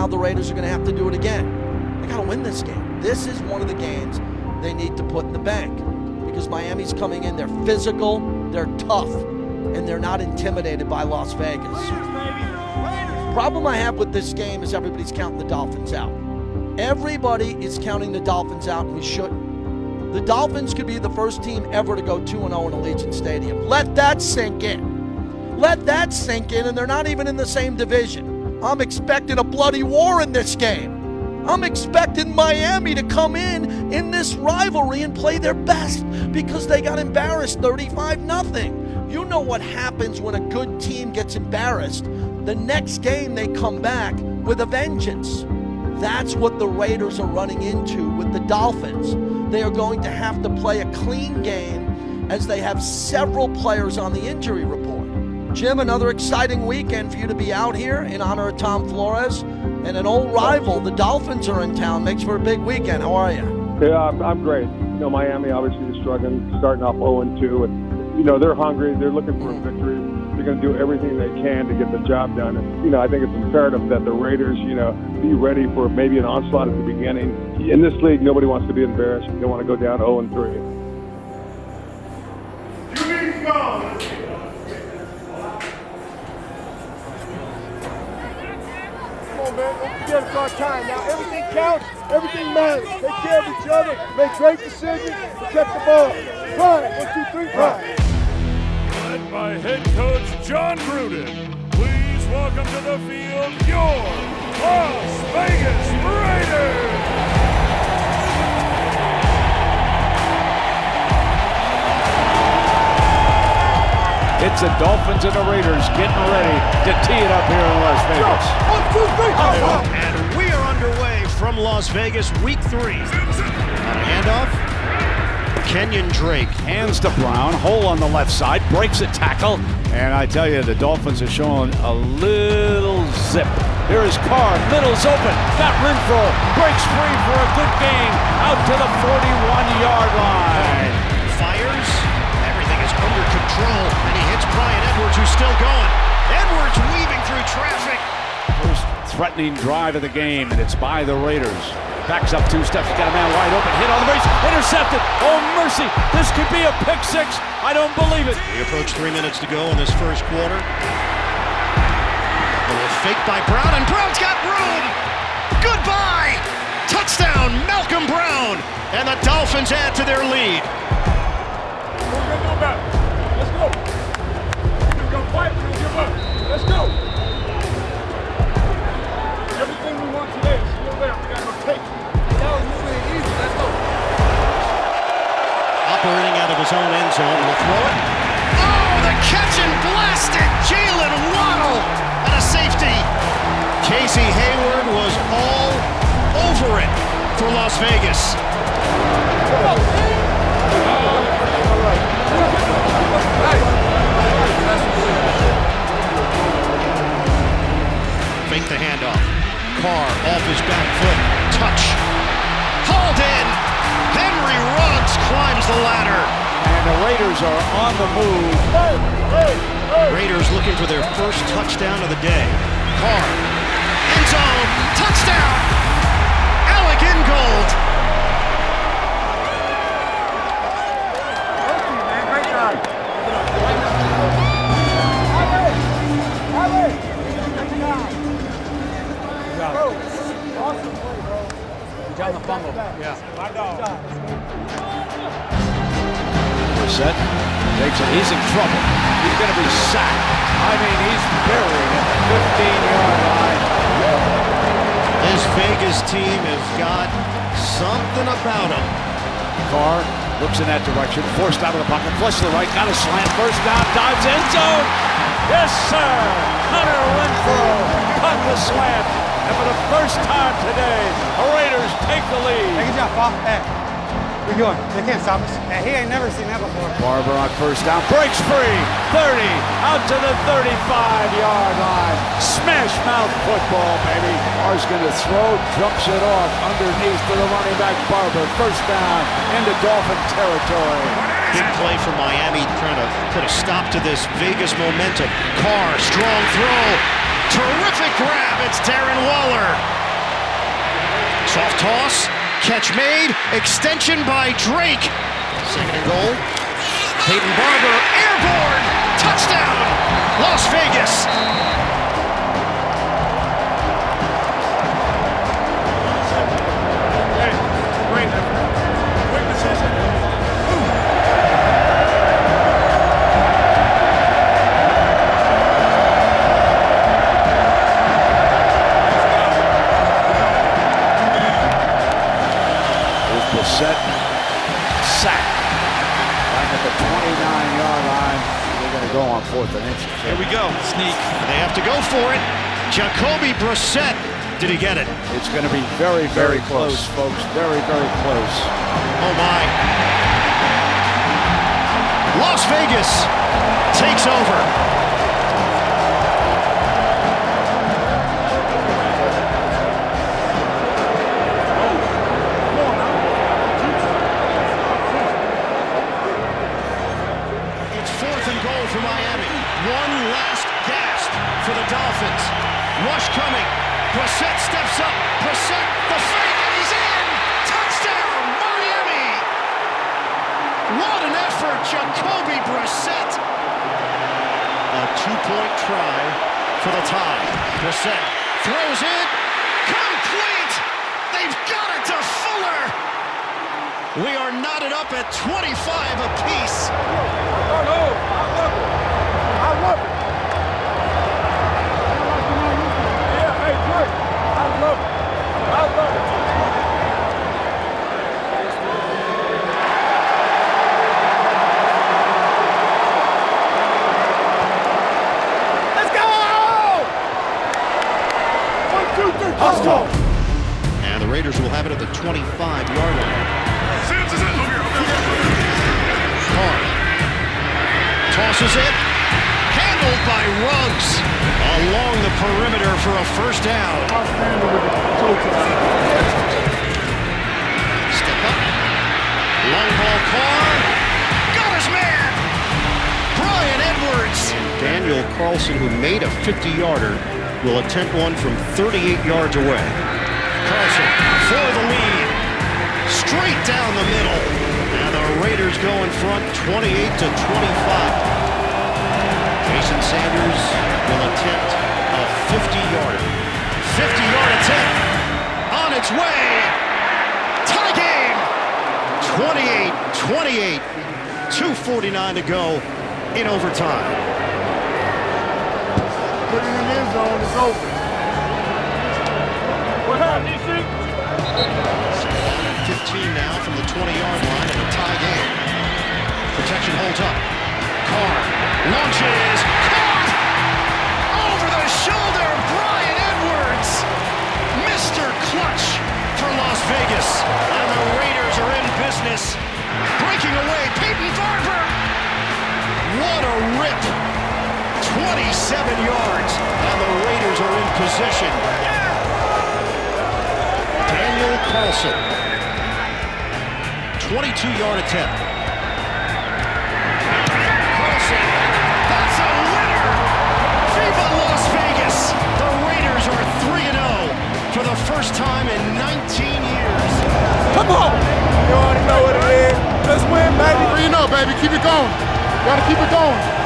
now the Raiders are going to have to do it again. They got to win this game. This is one of the games they need to put in the bank because Miami's coming in. They're physical, they're tough, and they're not intimidated by Las Vegas. The problem I have with this game is everybody's counting the Dolphins out. Everybody is counting the Dolphins out, and we shouldn't. The Dolphins could be the first team ever to go 2-0 in Allegiant Stadium. Let that sink in. Let that sink in, and they're not even in the same division. I'm expecting a bloody war in this game. I'm expecting Miami to come in this rivalry and play their best because they got embarrassed 35-0. You know what happens when a good team gets embarrassed. The next game they come back with a vengeance. That's what the Raiders are running into with the Dolphins. They are going to have to play a clean game as they have several players on the injury report. Jim, another exciting weekend for you to be out here in honor of Tom Flores. And an old rival, the Dolphins, are in town. Makes for a big weekend. How are you? Yeah, I'm great. Miami obviously is struggling, starting off 0-2. And, they're hungry. They're looking for a victory. They're going to do everything they can to get the job done. And, I think it's imperative that the Raiders, be ready for maybe an onslaught at the beginning. In this league, nobody wants to be embarrassed. They want to go down 0-3. Get us our time. Now everything counts, everything matters. Take care of each other, make great decisions, protect the ball. Prime, 1, 2, 3, prime. Led by head coach John Gruden, please welcome to the field your Las Vegas Raiders. It's the Dolphins and the Raiders getting ready to tee it up here in Las Vegas. 1, 2, 3, And we are underway from Las Vegas, week 3. On a handoff, Kenyon Drake. Hands to Brown, hole on the left side, breaks a tackle. And I tell you, the Dolphins are showing a little zip. Here is Carr, middle's open, got Renfro, breaks free for a good gain, out to the 41-yard line. Fires, everything is under control, and he hits Brian Edwards, who's still going. Edwards weaving through traffic. First threatening drive of the game, and it's by the Raiders. Backs up 2 steps, got a man wide open, hit on the base, intercepted. Oh, mercy, this could be a pick 6. I don't believe it. We approach 3 minutes to go in this first quarter. A little fake by Brown, and Brown's got room. Goodbye. Touchdown, Malcolm Brown. And the Dolphins add to their lead. Let's go. We're going to fight, we're going to give up. Let's go. Everything we want today is still there. We got to go take it. That was moving easy. Let's go. Operating out of his own end zone, will throw it. Oh, the catch and blasted Jalen Waddle and a safety. Casey Hayward was all over it for Las Vegas. Fake the handoff. Carr off his back foot. Touch. Hauled in. Henry Ruggs climbs the ladder. And the Raiders are on the move. Raiders looking for their first touchdown of the day. Carr. End zone. Touchdown. Alec Ingold. Thank you, man. Great job. Awesome play, bro. Good job on the fumble. Yeah. My dog. Set, takes it, he's in trouble. He's going to be sacked. I mean, he's buried at the 15-yard line. This Vegas team has got something about them. Carr looks in that direction, forced out of the pocket, flush to the right, got a slant, first down, dives end zone. Yes, sir. Hunter Renfro caught the slant. And for the first time today, the Raiders take the lead. Hey, good job, Paul. Hey, we're going. They can't stop us. Hey, he ain't never seen that before. Barber on first down, breaks free, 30, out to the 35-yard line. Smash mouth football, baby. Barber's going to throw, jumps it off underneath to the running back Barber. First down into Dolphin territory. Big play for Miami, trying to put a stop to this Vegas momentum. Carr, strong throw. Terrific grab. It's Darren Waller. Soft toss. Catch made. Extension by Drake. Second and goal. Peyton Barber. Airborne. Touchdown. Las Vegas. Set, sack. Back at the 29-yard line. They're going to go on 4th and inches. Here we go. Sneak. They have to go for it. Jacoby Brissett. Did he get it? It's going to be very, very close, folks. Very, very close. Oh, my. Las Vegas takes over. For Miami. One last gasp for the Dolphins. Rush coming. Brissett steps up. Brissett, the fake, and he's in! Touchdown, Miami! What an effort, Jacoby Brissett. A two-point try for the tie. Brissett throws it. Complete! They've got it to Fuller! We are knotted up at 25 apiece. I love it. Yeah, hey, Drake. I love it. I love it. Let's go! 1, 2, 3, let's go! And the Raiders will have it at the 25-yard line. Carr tosses it. Handled by Ruggs along the perimeter for a first down. Step up. Long ball Carr. Got his man. Brian Edwards. Daniel Carlson, who made a 50-yarder, will attempt one from 38 yards away. Carlson for the lead. Straight down the middle. And the Raiders go in front 28-25. Jason Sanders will attempt a 50-yarder. 50-yard attempt on its way. Tie game. 28-28. 2:49 to go in overtime. Put it in the end zone. It's over. What happened, DC? 15 now from the 20-yard line of a tie game. Protection holds up. Carr launches. Caught! Over the shoulder, Brian Edwards. Mr. Clutch for Las Vegas. And the Raiders are in business. Breaking away, Peyton Barber. What a rip. 27 yards. And the Raiders are in position. Daniel Carlson. 22-yard attempt. Carlson, that's a winner! Viva Las Vegas! The Raiders are 3-0 for the first time in 19 years. Come on! You already know what it is. Let's win, baby. 3-0, baby. Keep it going. Gotta keep it going.